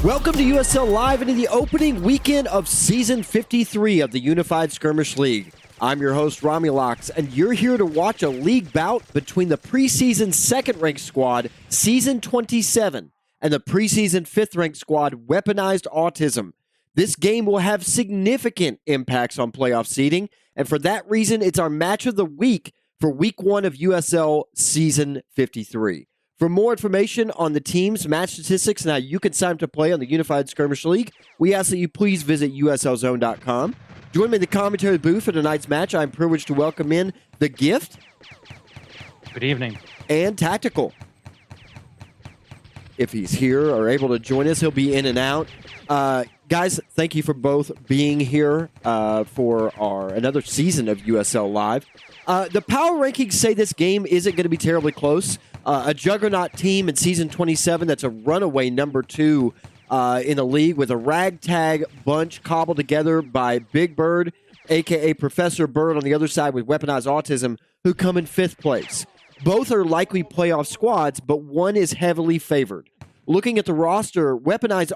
Welcome to USL Live into the opening weekend of Season 53 of the Unified Skirmish League. I'm your host, Romulocks, and you're here to watch a league bout between the preseason second-ranked squad, Season 27, and the preseason fifth-ranked squad, Weaponized Autism. This game will have significant impacts on playoff seeding, and for that reason, it's our match of the week for Week 1 of USL Season 53. For more information on the teams, match statistics, and how you can sign up to play on the Unified Skirmish League, we ask that you please visit uslzone.com. Join me in the commentary booth for tonight's match. I'm privileged to welcome in The Gift. Good evening. And Tactical. If he's here or able to join us, he'll be in and out. Guys, thank you for both being here for another season of USL Live. The power rankings say this game isn't going to be terribly close. A juggernaut team in Season 27 that's a runaway number 2 in the league with a ragtag bunch cobbled together by Big Bird, a.k.a. Professor Bird on the other side with Weaponized Autism, who come in 5th place. Both are likely playoff squads, but one is heavily favored. Looking at the roster, Weaponized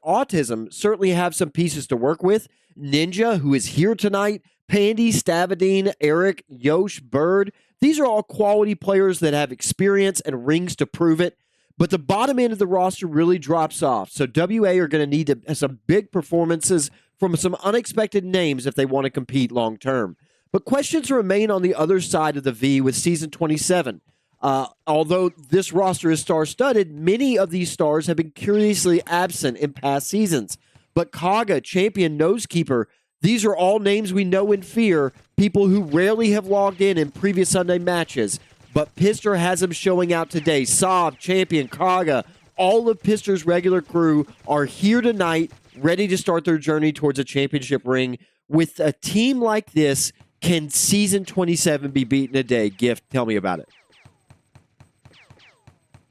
Autism certainly have some pieces to work with. Ninja, who is here tonight, Pandy, Stavadine, Eric, Yosh, Bird. These are all quality players that have experience and rings to prove it. But the bottom end of the roster really drops off. So WA are going to need to have some big performances from some unexpected names if they want to compete long term. But questions remain on the other side of the V with Season 27. Although this roster is star-studded, many of these stars have been curiously absent in past seasons. But Kaga, Champion, Nosekeeper, these are all names we know and fear, people who rarely have logged in previous Sunday matches. But Pister has them showing out today. Sav, Champion, Kaga, all of Pister's regular crew are here tonight, ready to start their journey towards a championship ring. With a team like this, can Season 27 be beaten a day? Gift, tell me about it.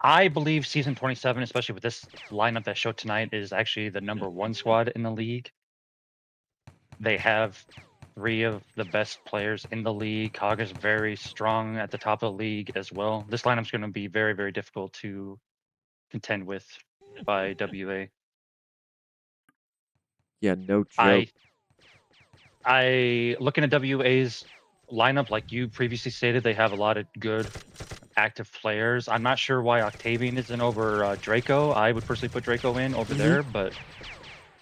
I believe Season 27, especially with this lineup that showed tonight, is actually the number 1 squad in the league. They have 3 of the best players in the league. Kaga's very strong at the top of the league as well. This lineup's going to be very, very difficult to contend with by WA. Yeah, no joke. I looking at WA's lineup, like you previously stated, they have a lot of good active players. I'm not sure why Octavian isn't over Draco. I would personally put Draco in over there, but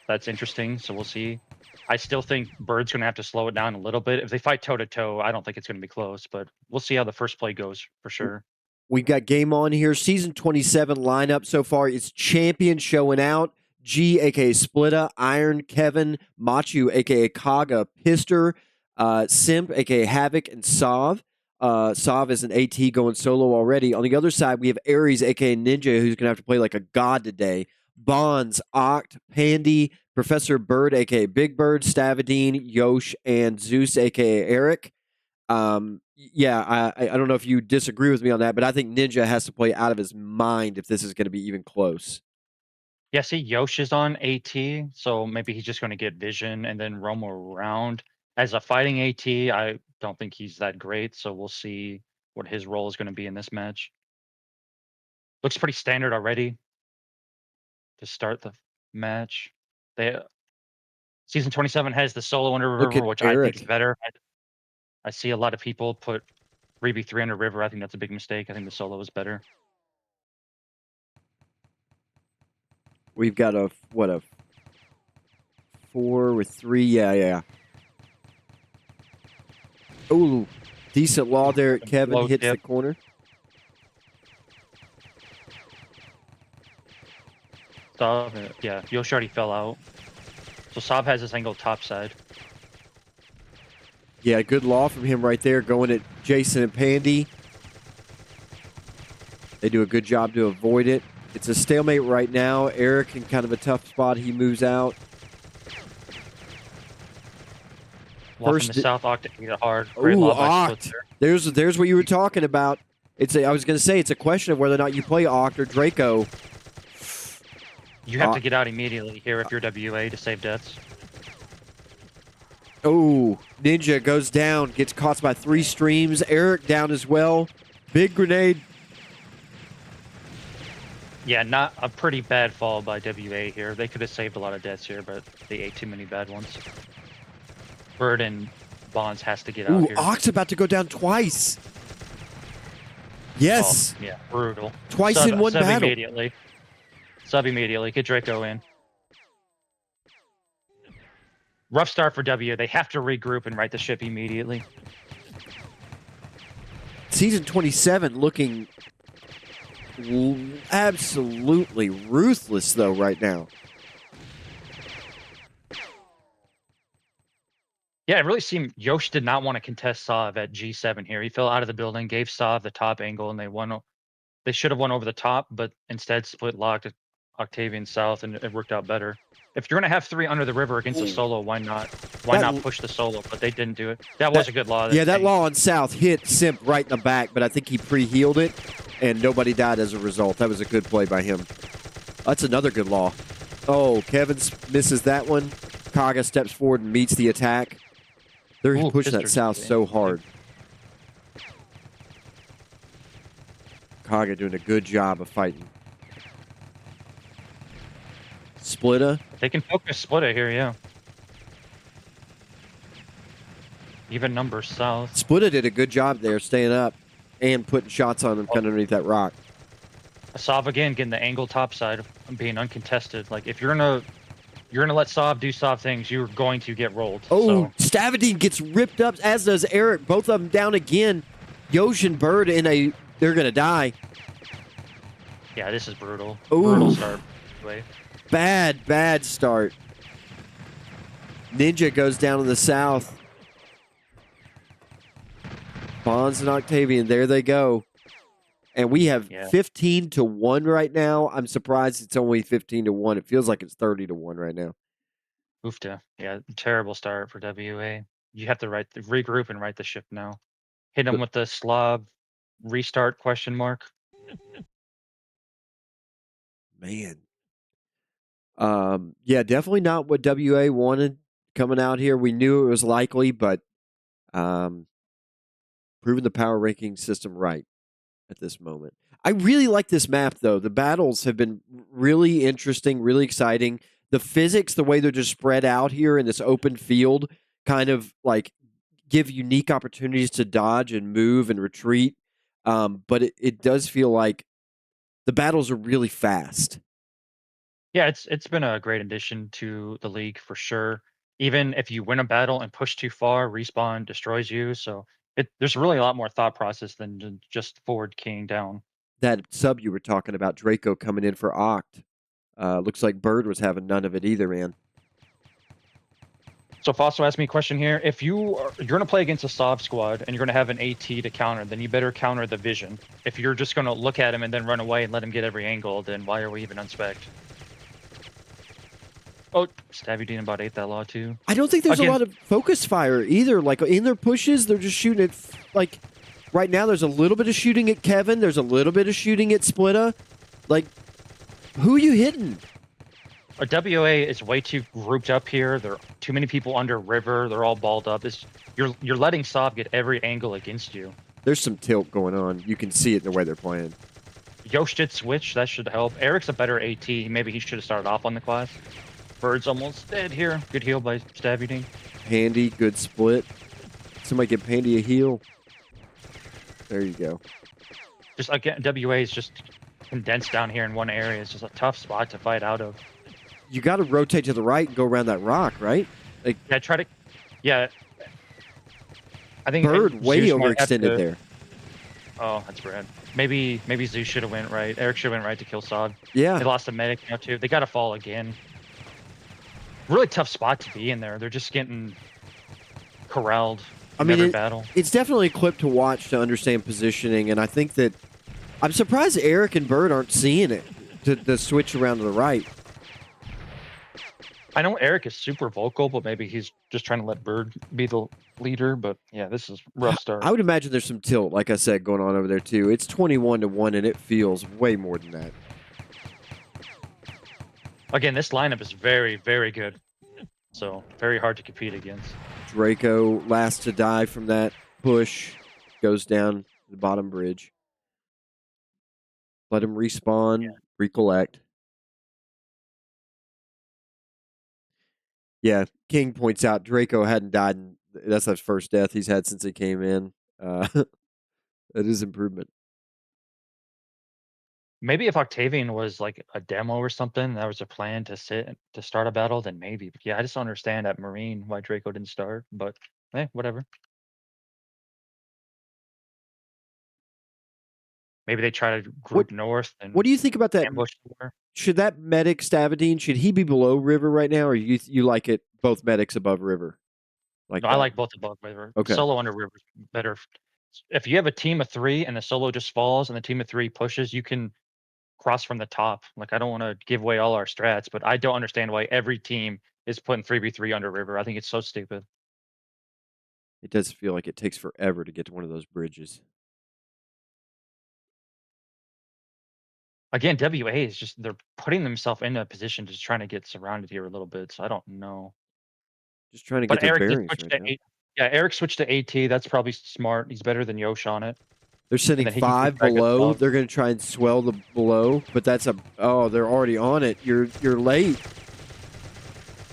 that's interesting, so we'll see. I still think Bird's going to have to slow it down a little bit. If they fight toe-to-toe, I don't think it's going to be close, but we'll see how the first play goes for sure. We've got game on here. Season 27 lineup so far is Champion showing out. G, a.k.a. Splitta, Iron, Kevin, Machu, a.k.a. Kaga, Pister, Simp, a.k.a. Havoc, and Sav. Sav is an AT going solo already. On the other side, we have Ares, a.k.a. Ninja, who's going to have to play like a god today. Bonds, Oct, Pandy, Professor Bird, a.k.a. Big Bird, Stavadine, Yosh, and Zeus, a.k.a. Eric. I don't know if you disagree with me on that, but I think Ninja has to play out of his mind if this is going to be even close. Yeah, see, Yosh is on AT, so maybe he's just going to get vision and then roam around. As a fighting AT, I don't think he's that great, so we'll see what his role is going to be in this match. Looks pretty standard already to start the match. Season 27 has the solo under River, which Eric. I think is better. I see a lot of people put 3v3 under River. I think that's a big mistake. I think the solo is better. We've got a 4 with 3. Yeah. Ooh, decent law there. Kevin hits the corner. Sav, yeah, Yosh already fell out. So Sav has this angle top side. Yeah, good law from him right there, going at Jason and Pandy. They do a good job to avoid it. It's a stalemate right now. Eric in kind of a tough spot. He moves out. First, the South Oct hit it hard. Ooh, Oct. There's what you were talking about. I was going to say it's a question of whether or not you play Oct or Draco. You have to get out immediately here if you're WA to save deaths. Oh, Ninja goes down, gets caught by 3 streams. Eric down as well. Big grenade. Yeah, not a pretty bad fall by WA here. They could have saved a lot of deaths here, but they ate too many bad ones. Bird and Bonds has to get out Ooh, here. Ox about to go down twice. Yes. Oh, yeah, brutal. Twice in one sub battle. immediately. Sub immediately. Get Draco in. Rough start for W. They have to regroup and right the ship immediately. Season 27 looking absolutely ruthless, though, right now. Yeah, it really seemed Yosh did not want to contest Sov at G7 here. He fell out of the building, gave Sov the top angle, and they won. They should have won over the top, but instead split locked Octavian south, and it worked out better. If you're gonna have 3 under the river against a solo, why not? Why not push the solo? But they didn't do it. That was a good law. Yeah, that law on South hit Simp right in the back, but I think he pre-healed it, and nobody died as a result. That was a good play by him. That's another good law. Oh, Kevins misses that one. Kaga steps forward and meets the attack. They're pushing that South so hard. Kaga doing a good job of fighting. Splitta. They can focus Splitta here, yeah. Even numbers south. Splitta did a good job there, staying up and putting shots on him underneath that rock. Sov again getting the angle topside of being uncontested. Like if you're gonna let Sov do Sov things, you're going to get rolled. Oh, so. Stavadine gets ripped up, as does Eric. Both of them down again. Yosh and Bird they're gonna die. Yeah, this is brutal. Ooh. Brutal start. Bad start. Ninja goes down to the south. Bonds and Octavian, there they go. And we have 15-1 right now. I'm surprised it's only 15-1. It feels like it's 30-1 right now. Oofta. Yeah, terrible start for WA. You have to regroup and right the ship now. Hit them with the Slav restart question mark. Man. Yeah, definitely not what WA wanted coming out here. We knew it was likely, but proving the power ranking system right at this moment. I really like this map, though. The battles have been really interesting, really exciting. The physics, the way they're just spread out here in this open field, kind of like give unique opportunities to dodge and move and retreat. But it does feel like the battles are really fast. Yeah, it's been a great addition to the league for sure. Even if you win a battle and push too far, respawn destroys you. So there's really a lot more thought process than just forward keying down. That sub you were talking about, Draco coming in for Oct. Looks like Bird was having none of it either, man. So Fossil asked me a question here. If you're going to play against a Sov squad and you're going to have an AT to counter, then you better counter the vision. If you're just going to look at him and then run away and let him get every angle, then why are we even unspec'd? Oh, Stavudine about 8 that law too. I don't think there's a lot of focus fire either. Like in their pushes, they're just shooting at, like, right now there's a little bit of shooting at Kevin. There's a little bit of shooting at Splitta. Like, who are you hitting? WA is way too grouped up here. There are too many people under river. They're all balled up. You're letting Sov get every angle against you. There's some tilt going on. You can see it in the way they're playing. Yosh did switch. That should help. Eric's a better AT. Maybe he should have started off on the class. Bird's almost dead here. Good heal by Stavudine. Pandy, good split. Somebody give Pandy a heal. There you go. Just again, WA is just condensed down here in one area. It's just a tough spot to fight out of. You got to rotate to the right and go around that rock, right? Like, yeah, try to. Yeah. I think Bird way overextended there. Oh, that's bad. Maybe Zeus should have went right. Eric should have went right to kill Sod. Yeah. They lost a medic now too. They got to fall again. Really tough spot to be in there. They're just getting corralled in every battle. It's definitely a clip to watch to understand positioning, and I think that I'm surprised Eric and Bird aren't seeing it to switch around to the right. I know Eric is super vocal, but maybe he's just trying to let Bird be the leader. But yeah, this is a rough start. I would imagine there's some tilt, like I said, going on over there too. It's 21-1, and it feels way more than that. Again, this lineup is very, very good. So very hard to compete against. Draco, last to die from that push, goes down the bottom bridge. Let him respawn. Yeah. Recollect. Yeah, King points out Draco hadn't died. That's his first death he's had since he came in. That is improvement. Maybe if Octavian was like a demo or something, that was a plan to sit to start a battle, then maybe. But yeah, I just don't understand at Marine why Draco didn't start. But whatever. Maybe they try to What group north and What do you think about that? ambush there. Should that medic Stavadine, should he be below river right now, or you like it both medics above river like No, I that? like both above river. Okay, Solo under river is better. If you have a team of 3 and the solo just falls and the team of 3 pushes, you can cross from the top. Like I don't want to give away all our strats, but I don't understand why every team is putting 3v3 under river. I think it's so stupid. it does feel like it takes forever to get to one of those bridges. Again, WA is just they're putting themselves in a position to trying to get surrounded here a little bit. So I don't know. Just trying to get But their Eric did bearings switch right to now. eight. Yeah, Eric switched to AT. That's probably smart. He's better than Yosh on it. They're sending And then he can keep 5 Dragons below. above. They're going to try and swell the below, but that's they're already on it. You're late.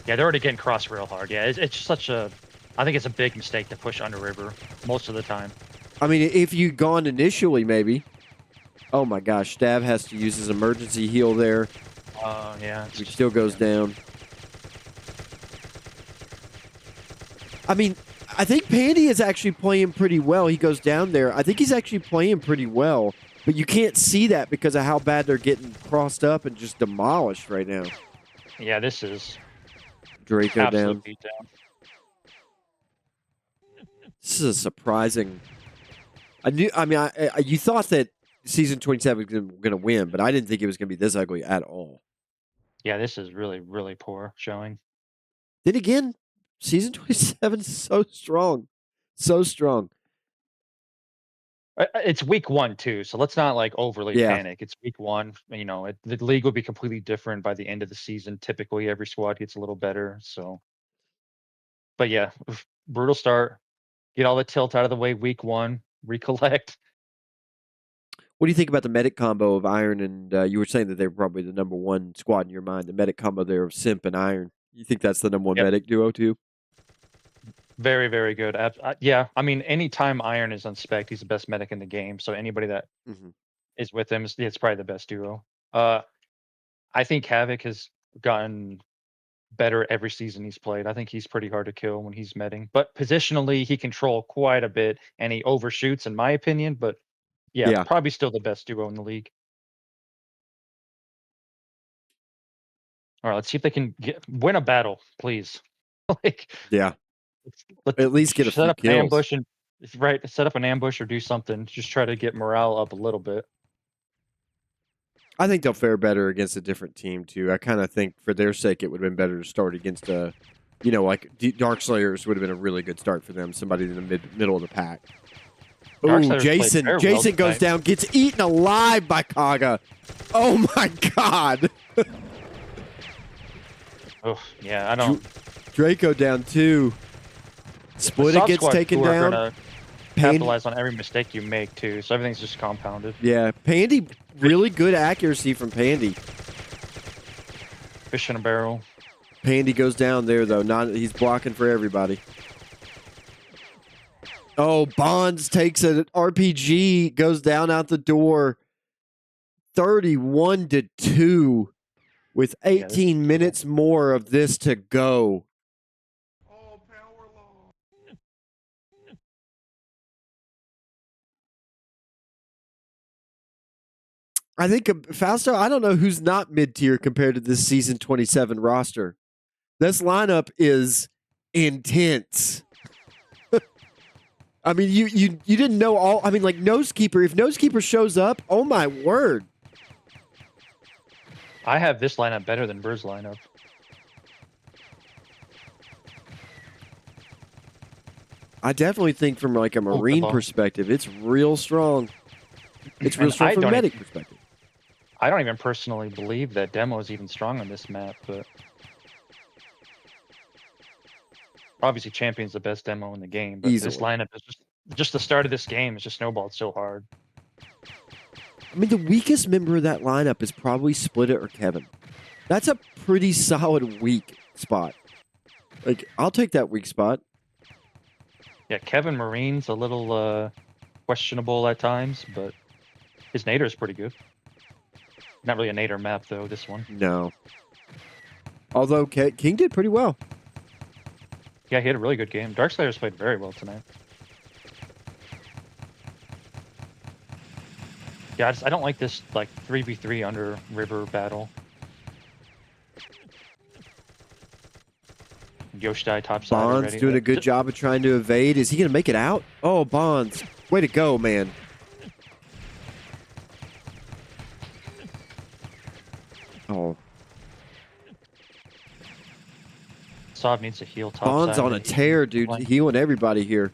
Yeah, they're already getting crossed real hard. Yeah, it's just such a. I think it's a big mistake to push under river most of the time. I mean, if you'd gone initially, maybe. Oh my gosh, Stav has to use his emergency heal there. Yeah. He still goes down. I mean, I think Pandy is actually playing pretty well. He goes down there. I think he's actually playing pretty well, but you can't see that because of how bad they're getting crossed up and just demolished right now. Yeah, this is Draco down. absolute beatdown. This is a surprising. You thought that season 27 was going to win, but I didn't think it was going to be this ugly at all. Yeah, this is really, really poor showing. Then again, season 27 is so strong. So strong. It's week 1 too, so let's not like overly Yeah. panic. It's week 1. You know, the league will be completely different by the end of the season. Typically, every squad gets a little better. So, but yeah, brutal start. Get all the tilt out of the way. Week 1, recollect. What do you think about the medic combo of Iron and you were saying that they were probably the number 1 squad in your mind, the medic combo there of Simp and Iron. You think that's the number 1 Yep. medic duo too? Very, very good. Yeah, I mean, anytime Iron is on spec, he's the best medic in the game. So anybody that is with him, it's probably the best duo. I think Havoc has gotten better every season he's played. I think he's pretty hard to kill when he's medding. But positionally, he control quite a bit, and he overshoots, in my opinion. But yeah, probably still the best duo in the league. All right, let's see if they can win a battle, please. Like, yeah. let's At least get a set few up an kills. ambush and set up an ambush or do something. Just try to get morale up a little bit. I think they'll fare better against a different team too. I kind of think for their sake, it would have been better to start against a, like Dark Slayers would have been a really good start for them. Somebody in the middle of the pack. Oh, Jason! Jason goes down, gets eaten alive by Kaga. Oh my God! Oh yeah, I don't. Draco down too. Splitta gets taken down. Capitalize on every mistake you make too, so everything's just compounded. Yeah, Pandy, really good accuracy from Pandy. Fish in a barrel. Pandy goes down there though. He's blocking for everybody. Oh, Bonds takes an RPG, goes down out the door. 31-2 with 18 minutes more of this to go. I think Fausto, I don't know who's not mid-tier compared to this season 27 roster. This lineup is intense. I mean, you didn't know all. I mean, like Nosekeeper. If Nosekeeper shows up, oh my word! I have this lineup better than Bird's lineup. I definitely think from like a Marine perspective, it's real strong. It's real strong from a medic perspective. I don't even personally believe that Demo is even strong on this map, but obviously Champion's the best Demo in the game. But this lineup is just the start of this game is just snowballed so hard. I mean, the weakest member of that lineup is probably Split It or Kevin. That's a pretty solid weak spot. Like, I'll take that weak spot. Yeah, Kevin Marine's a little questionable at times, but his Nader is pretty good. Not really a Nader map, though, this one. No. Although King did pretty well. Yeah, he had a really good game. Darkslayer's played very well tonight. Yeah, I don't like this, like, 3v3 under river battle. Yoshidai topside Bonds already. doing a good job of trying to evade. Is he going to make it out? Oh, Bonds. Way to go, man. Oh. Saab needs to heal topside. Bonds on a tear, dude. Healing everybody here.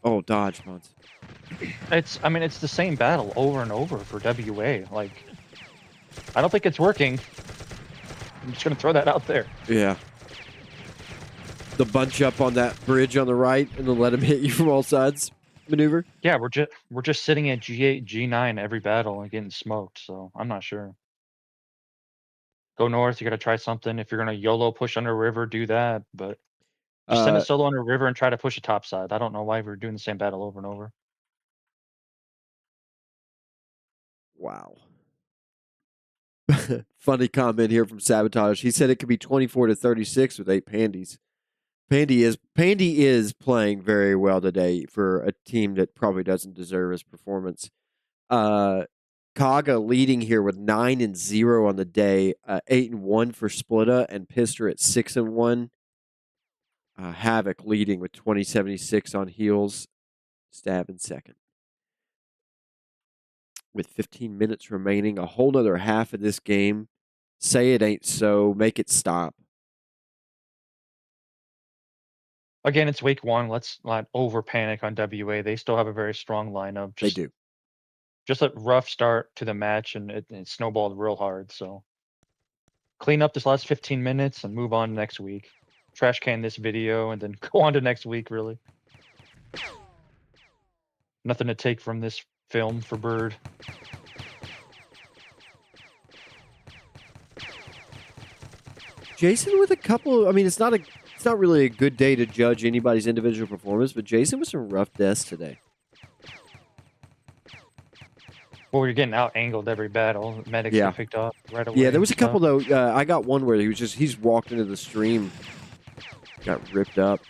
Oh, dodge, Bonds. I mean, it's the same battle over and over for WA. Like, I don't think it's working. I'm just going to throw that out there. Yeah. The bunch up on that bridge on the right and then let him hit you from all sides maneuver. Yeah, we're just sitting at G8, G9 every battle and getting smoked, so I'm not sure. Go north, you got to try something. If you're going to YOLO push under river, do that, but just send a solo under river and try to push a topside. I don't know why we're doing the same battle over and over. Wow. Funny comment here from Sabotage. He said it could be 24-36 with 8 Pandies. Pandy is playing very well today for a team that probably doesn't deserve his performance. Kaga leading here with 9-0 on the day, 8-1 for Splitta, and Pister at 6-1. Havoc leading with 20-76 on heels. Stab in second. With 15 minutes remaining, a whole nother half of this game. Say it ain't so. Make it stop. Again, it's week 1. Let's not over panic on WA. They still have a very strong lineup. They do. Just a rough start to the match, and it snowballed real hard. So clean up this last 15 minutes and move on next week. Trash can this video and then go on to next week, really. Nothing to take from this film for Bird. Jason with a couple. I mean, it's not really a good day to judge anybody's individual performance, but Jason with some rough deaths today. Well, we're getting out angled every battle. Medics get picked up right away. Yeah, there was a couple though. I got one where he's walked into the stream, got ripped up.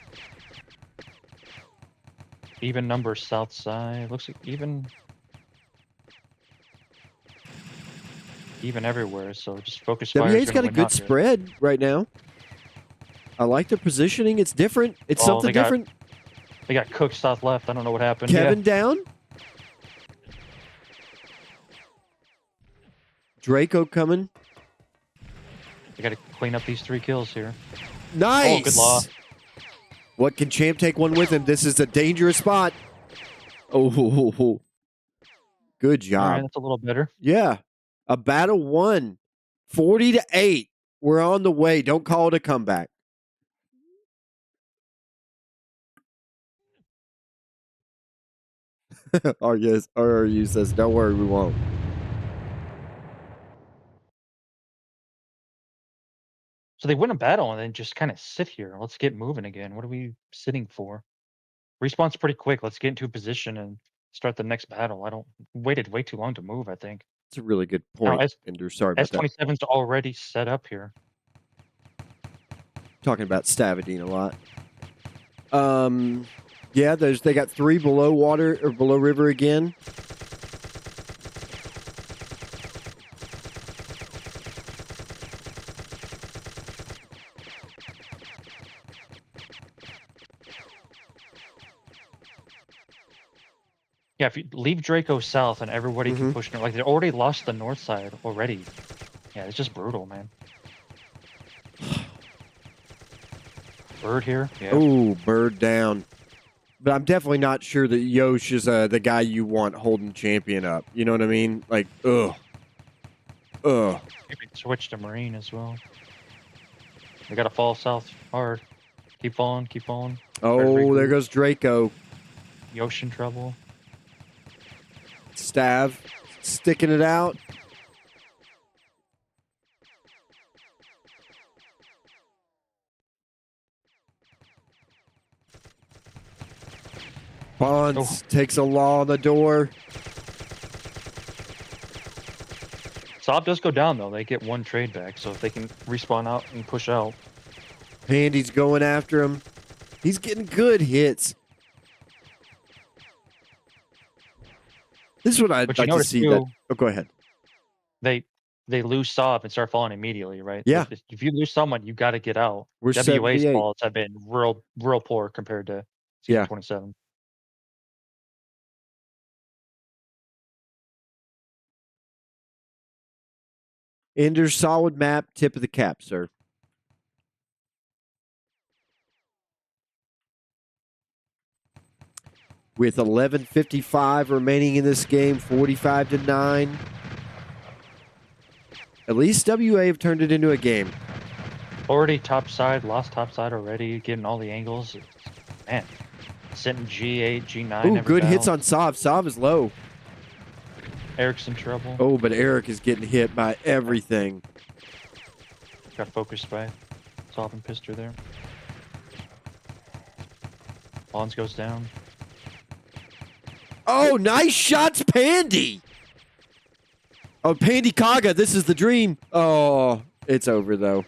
Even number south side. Looks like even everywhere. So just focus fire. WA's got a good spread right now. I like their positioning. It's different. It's something different. They got cooked south left. I don't know what happened. Kevin down. Draco coming. They got to clean up these 3 kills here. Nice. Oh, good law. What can Champ take one with him? This is a dangerous spot. Oh, good job. All right, that's a little better. Yeah. A battle won. 40-8. We're on the way. Don't call it a comeback. RRU says, don't worry, we won't. So they win a battle and then just kind of sit here. Let's get moving again. What are we sitting for? Respawn's pretty quick. Let's get into a position and start the next battle. Waited way too long to move, I think. It's a really good point, Ender. Sorry about that. S27's already set up here. Talking about Stavadine a lot. Yeah, they got 3 below water or below river again. Yeah, if you leave Draco south and everybody can push north, like they already lost the north side already. Yeah, it's just brutal, man. Bird here. Yeah. Oh, Bird down. But I'm definitely not sure that Yosh is the guy you want holding champion up. You know what I mean? Like, ugh. Maybe switch to Marine as well. We gotta fall south hard. Keep falling, keep falling. Oh, there goes Draco. Yosh in trouble. Stav sticking it out. Bonds takes a law on the door. Saab does go down, though. They get one trade back, so if they can respawn out and push out. Pandy's going after him. He's getting good hits. This is what I'd like to see. Oh, go ahead. They lose Saab and start falling immediately, right? Yeah. If you lose someone, you got to get out. We're WA's 78. balls have been real poor compared to Season 27. Ender's solid map, tip of the cap, sir. With 11:55 remaining in this game, 45-9. At least WA have turned it into a game. Already topside, lost topside already, getting all the angles. Man, sitting G8, G9. Oh, good hits on Sav. Sav is low. Eric's in trouble. Oh, but Eric is getting hit by everything. Got focused by Sav and Pister there. Bonds goes down. Oh, nice shots, Pandy. Oh, Pandy Kaga, this is the dream. Oh, it's over, though.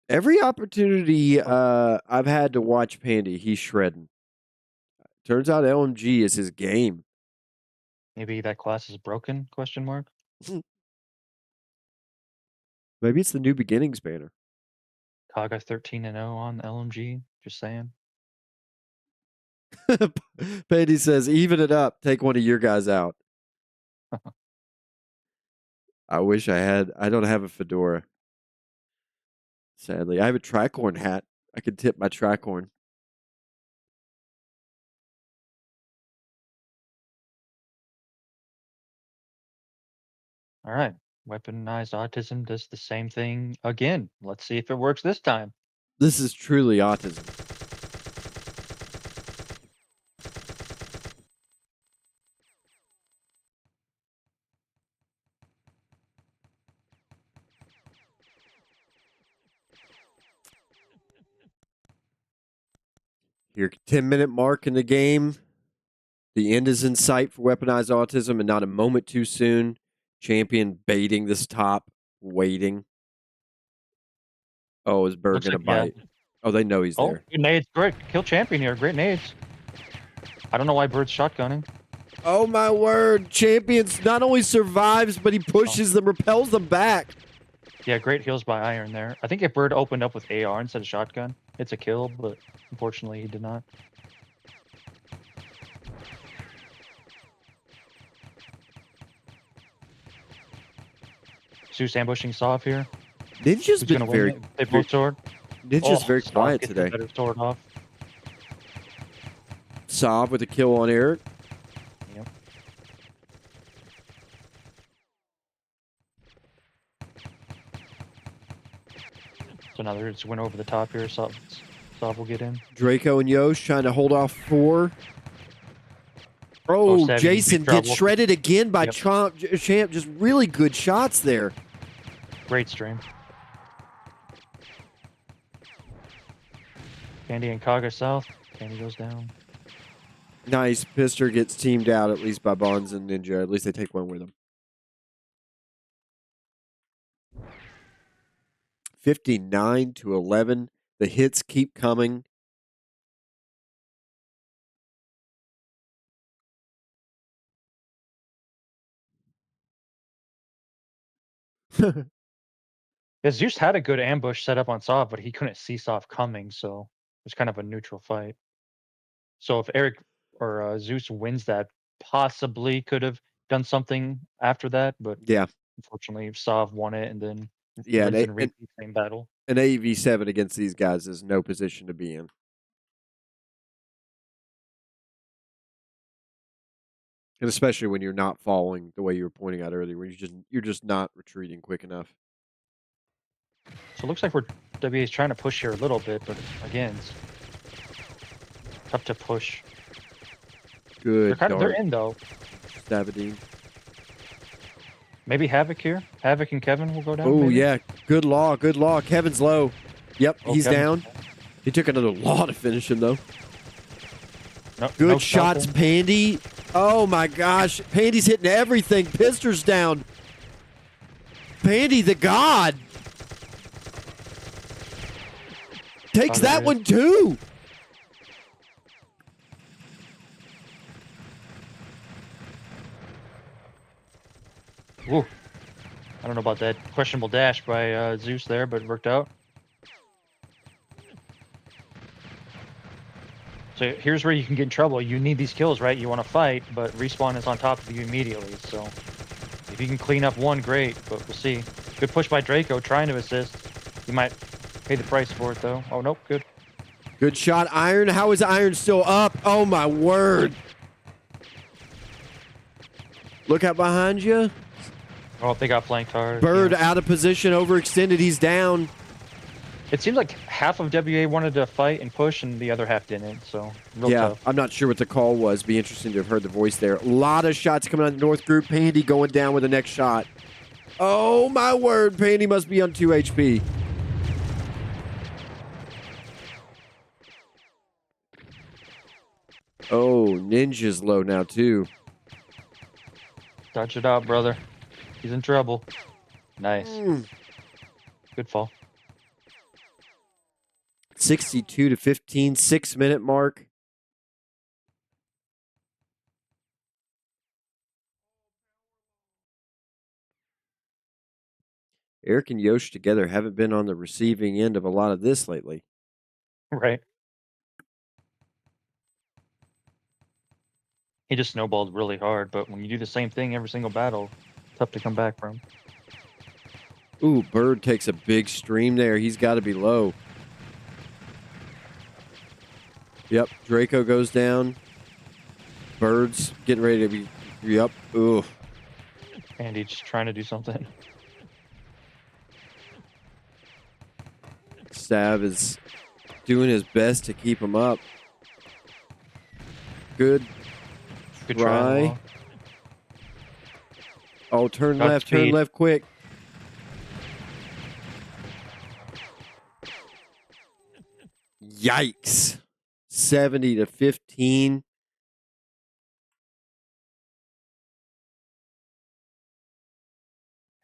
Every opportunity I've had to watch Pandy, he's shredding. Turns out LMG is his game. Maybe that class is broken, question mark? Maybe it's the New Beginnings banner. Kaga 13-0 on LMG, just saying. Pandy says, even it up, take one of your guys out. I wish I had. I don't have a fedora. Sadly, I have a tricorn hat. I could tip my tricorn. All right. Weaponized autism does the same thing again. Let's see if it works this time. This is truly autism. Your 10-minute mark in the game. The end is in sight for weaponized autism and not a moment too soon. Champion baiting this top, waiting. Oh, is Bird going to bite? Yeah. Oh, they know he's there. Good nades. Great. Kill champion here. Great nades. I don't know why Bird's shotgunning. Oh, my word. Champions not only survives, but he pushes them, repels them back. Yeah, great heals by Iron there. I think if Bird opened up with AR instead of shotgun, it's a kill, but unfortunately he did not. Zeus ambushing Sov here. Ninja's been very... They both sword. Ninja's very quiet today. Better sword off. Sov with a kill on Eric. Yep. So now there's win over the top here. Sov will get in. Draco and Yosh trying to hold off 4. Oh, Jason gets shredded again by Champ. Just really good shots there. Great stream. Candy and Kaga south. Candy goes down. Nice. Pister gets teamed out at least by Bonds and Ninja. At least they take one with them. 59-11. The hits keep coming. Zeus had a good ambush set up on Sov, but he couldn't see Sov coming, so it was kind of a neutral fight. So if Eric or Zeus wins that, possibly could have done something after that, but yeah, unfortunately Sov won it, and then repeat same battle. An AV7 against these guys is no position to be in. And especially when you're not falling the way you were pointing out earlier, when you're just not retreating quick enough. So it looks like WA is trying to push here a little bit, but again, it's tough to push. Good They're dart, in though. Stabadine. Maybe Havoc here. Havoc and Kevin will go down. Oh, maybe? yeah. Good law. Good law. Kevin's low. Yep, Oh, he's Kevin's- down. He took another law to finish him, though. No, Good no shots, stealthing. Pandy. Oh, my gosh. Pandy's hitting everything. Pister's down. Pandy, the god. Takes there that it is. one, too. Ooh. I don't know about that questionable dash by Zeus there, but it worked out. So here's where you can get in trouble. You need these kills, right? You want to fight, but respawn is on top of you immediately. So if you can clean up one, great, but we'll see. Good push by Draco trying to assist. You might pay the price for it, though. Oh, nope, good. Good shot, Iron. How is Iron still up? Oh, my word. Look out behind you. Oh, they got flanked hard. Bird yeah. out of position, overextended. He's down. It seems like half of WA wanted to fight and push, and the other half didn't. So real Yeah, tough. I'm not sure what the call was. Be interesting to have heard the voice there. A lot of shots coming on the North group. Pandy going down with the next shot. Oh, my word. Pandy must be on 2 HP. Oh, Ninja's low now, too. Dodge it out, brother. He's in trouble. Nice. Good fall. 62 to 15, 6-minute mark. Eric and Yosh together haven't been on the receiving end of a lot of this lately. Right. He just snowballed really hard, but when you do the same thing every single battle, tough to come back from. Ooh, Bird takes a big stream there. He's got to be low. Yep, Draco goes down. Bird's getting ready to be. Yep. Ooh. And he's just trying to do something. Stab is doing his best to keep him up. Good Good try. try. Oh, turn Got left, turn speed. left quick. Yikes. 70 to 15.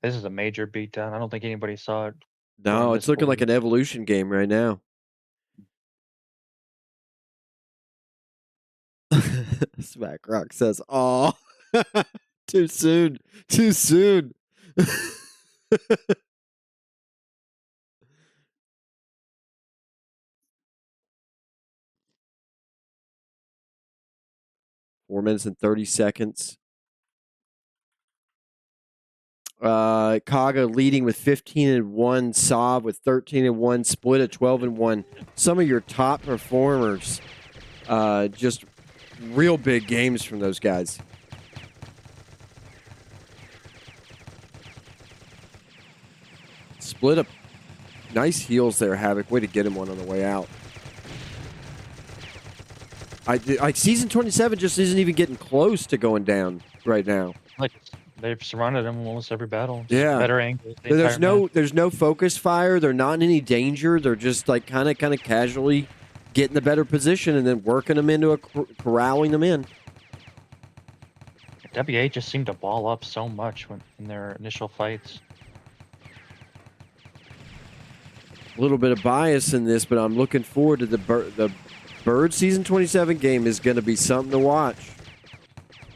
This is a major beatdown. I don't think anybody saw it. No, going it's this looking like forward. an evolution game right now. Smack Rock says, "Oh, too soon, too soon." 4 minutes and 30 seconds. Kaga leading with 15-1, Saab with 13-1, Split at 12-1. Some of your top performers, just real big games from those guys. Split up, nice heals there, Havoc. Way to get him one on the way out. Like season 27 just isn't even getting close to going down right now. Like they've surrounded him almost every battle. Just Yeah. Better angles. There's no focus fire. They're not in any danger. They're just like kind of casually getting the better position and then working them into corralling them in. WA just seemed to ball up so much in their initial fights. A little bit of bias in this, but I'm looking forward to the Bird season 27 game is going to be something to watch.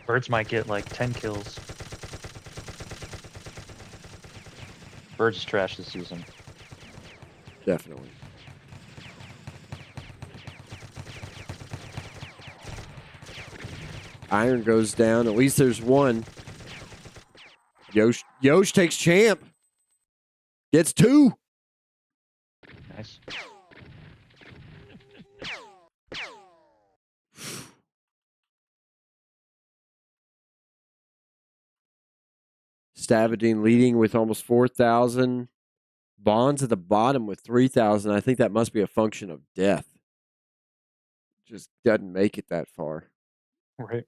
Birds might get like 10 kills. Birds is trash this season. Definitely. Iron goes down. At least there's one. Yosh takes champ. Gets 2. Nice. Stavadine leading with almost 4,000. Bonds at the bottom with 3,000. I think that must be a function of death. Just doesn't make it that far. Right.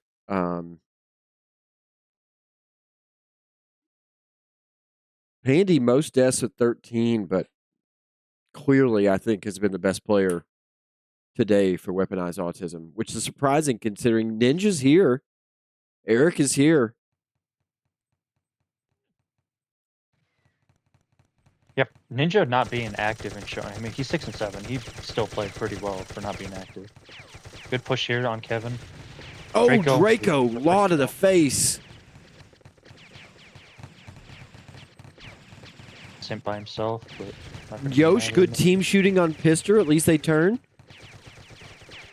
Pandy, most deaths at 13, but clearly I think has been the best player today for weaponized autism, which is surprising considering Ninja's here. Eric is here. Yep. Ninja not being active and showing. I mean, he's 6 and 7. He still played pretty well for not being active. Good push here on Kevin. Oh, Draco, law to the face. Sent by himself, but Yosh, good team shooting on Pister. At least they turn.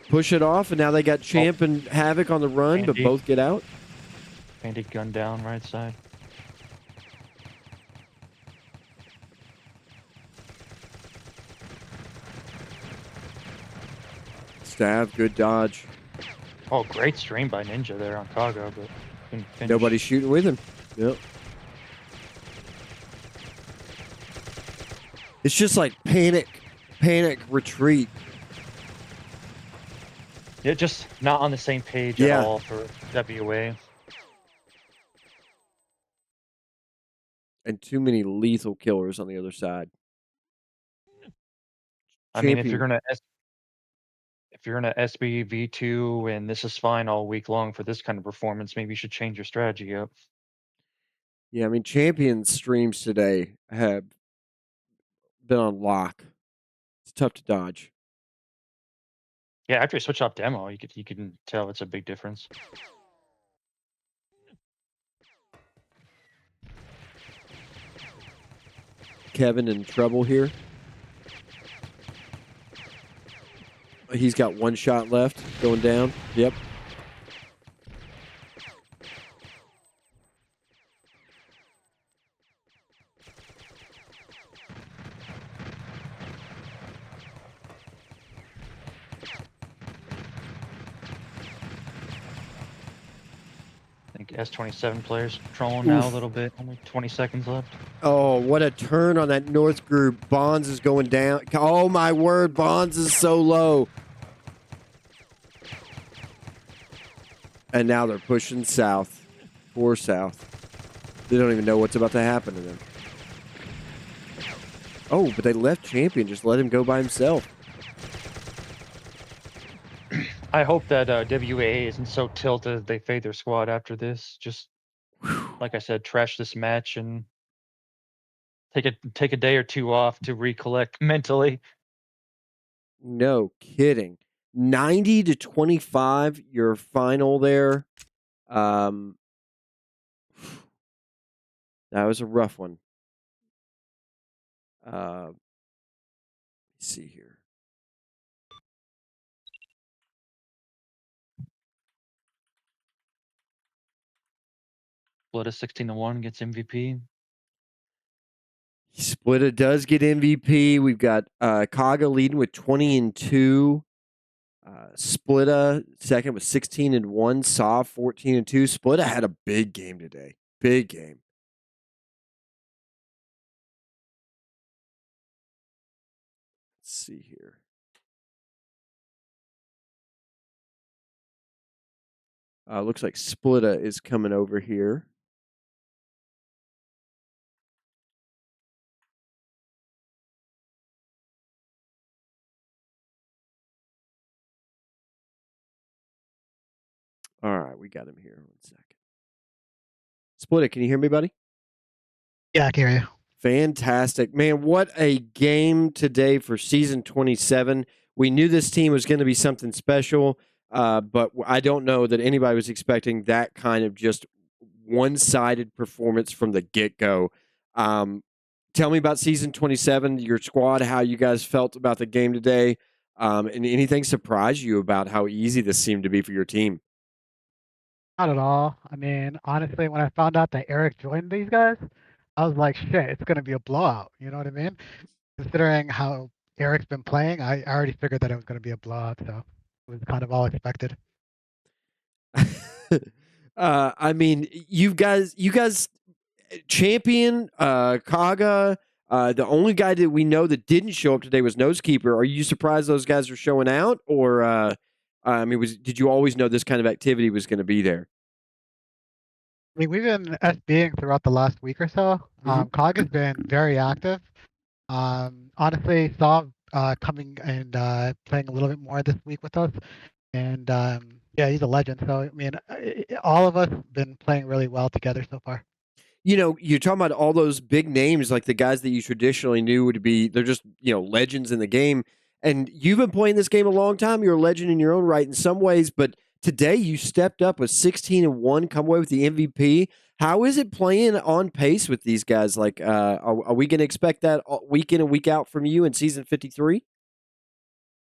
Push it off, and now they got Champ and Havoc on the run, Andy. but both get out. Andy gun down right side. Stav, good dodge. Oh, great stream by Ninja there on Kaga, but couldn't finish. Nobody's shooting with him. Yep. It's just like panic, retreat. Yeah, just not on the same page at all for WA. And too many lethal killers on the other side. I mean, if you're gonna SBV2 and this is fine all week long for this kind of performance, maybe you should change your strategy up. Yeah, I mean, Champions streams today have been on lock. It's tough to dodge. Yeah, after you switch off demo, you can tell it's a big difference. Kevin in trouble here. He's got one shot left, going down. Yep. I think S27 players trolling now a little bit. Only 20 seconds left. Oh, what a turn on that North group. Bonds is going down. Oh, my word. Bonds is so low. And now they're pushing south. Poor south. They don't even know what's about to happen to them. Oh, but they left Champion. Just let him go by himself. I hope that WA isn't so tilted that they fade their squad after this. Just, like I said, trash this match and take a day or two off to recollect mentally. No kidding. 90-25, your final there. That was a rough one. Let's see here. Split a 16-1 gets MVP. Splitta does get MVP. We've got Kaga leading with 20-2. Splitta second with 16-1. Saw 14-2. Splitta had a big game today. Big game. Let's see here. Looks like Splitta is coming over here. All right, we got him here. 1 second. Splitta, can you hear me, buddy? Yeah, I can hear you. Fantastic. Man, what a game today for season 27. We knew this team was going to be something special, but I don't know that anybody was expecting that kind of just one-sided performance from the get-go. Tell me about season 27, your squad, how you guys felt about the game today, and anything surprised you about how easy this seemed to be for your team? Not at all. I mean, honestly, when I found out that Eric joined these guys, I was like, shit, it's going to be a blowout. You know what I mean? Considering how Eric's been playing, I already figured that it was going to be a blowout. So it was kind of all expected. I mean, you guys, Champion, Kaga, the only guy that we know that didn't show up today was Nosekeeper. Are you surprised those guys are showing out, or I mean, did you always know this kind of activity was going to be there? I mean, we've been SBing throughout the last week or so. Cog has been very active. Honestly, saw coming and playing a little bit more this week with us, and yeah, he's a legend. So I mean, all of us been playing really well together so far. You know, you're talking about all those big names, like the guys that you traditionally knew would be, they're just, legends in the game. And you've been playing this game a long time. You're a legend in your own right in some ways, but today you stepped up with 16-1, come away with the MVP. How is it playing on pace with these guys? Like, are we going to expect that week in and week out from you in season 53?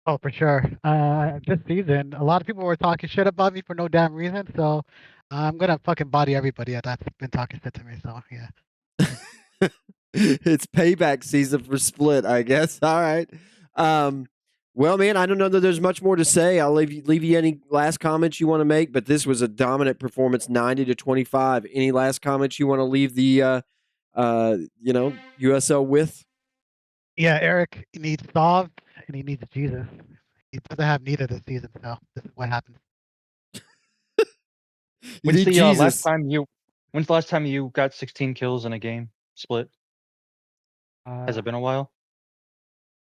Oh, for sure. This season, a lot of people were talking shit about me for no damn reason. So I'm gonna fucking body everybody that's been talking shit to me. So yeah. It's payback season for Split, I guess. All right. Well, man, I don't know that there's much more to say. I'll leave you any last comments you want to make, but this was a dominant performance, 90-25. Any last comments you want to leave the USL with? Yeah, Eric needs Sov and he needs Jesus. He doesn't have neither this season, so this is what happens. When's the Jesus. last time you got 16 kills in a game? Split? Has it been a while?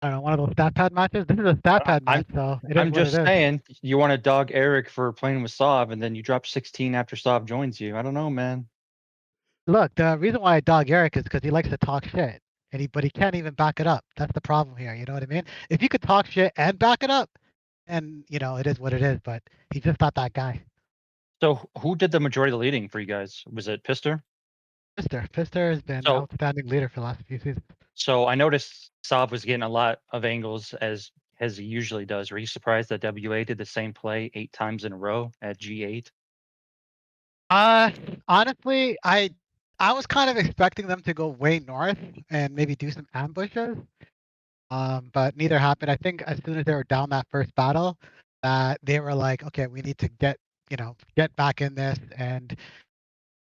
I don't know, one of those stat pad matches. This is a stat pad match, so it is I'm what just it is. saying, you want to dog Eric for playing with Sov, and then you drop 16 after Sov joins you. I don't know, man. Look, the reason why I dog Eric is because he likes to talk shit, and but he can't even back it up. That's the problem here. You know what I mean? If you could talk shit and back it up, and it is what it is. But he's just not that guy. So who did the majority of the leading for you guys? Was it Pister? Pister has been So- outstanding leader for the last few seasons. So I noticed Sov was getting a lot of angles as he usually does. Were you surprised that WA did the same play 8 times in a row at G8? Honestly, I was kind of expecting them to go way north and maybe do some ambushes. But neither happened. I think as soon as they were down that first battle, they were like, okay, we need to get back in this, and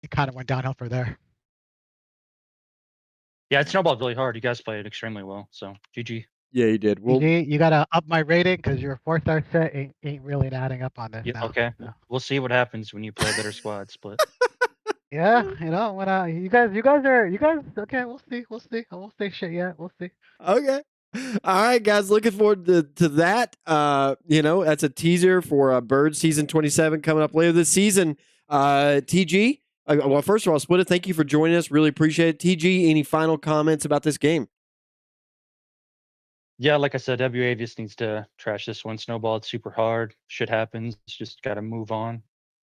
it kind of went downhill for there. Yeah, it snowballed really hard. You guys played extremely well. So GG. Yeah, you did. Well, GG, you gotta up my rating because your 4-star set ain't really adding up on this Yeah, now. okay. So. We'll see what happens when you play a better squad. Split. Yeah, when you guys okay, we'll see. I won't say shit yet. We'll see. okay. All right, guys. Looking forward to that. That's a teaser for Bird Season 27 coming up later this season. TG, well, first of all, Split it, thank you for joining us. Really appreciate it. TG, any final comments about this game? Yeah, like I said, WA just needs to trash this one. Snowballed super hard. Shit happens. Just got to move on.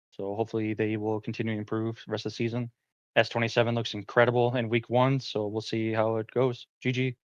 So hopefully they will continue to improve the rest of the season. S27 looks incredible in week 1, so we'll see how it goes. GG.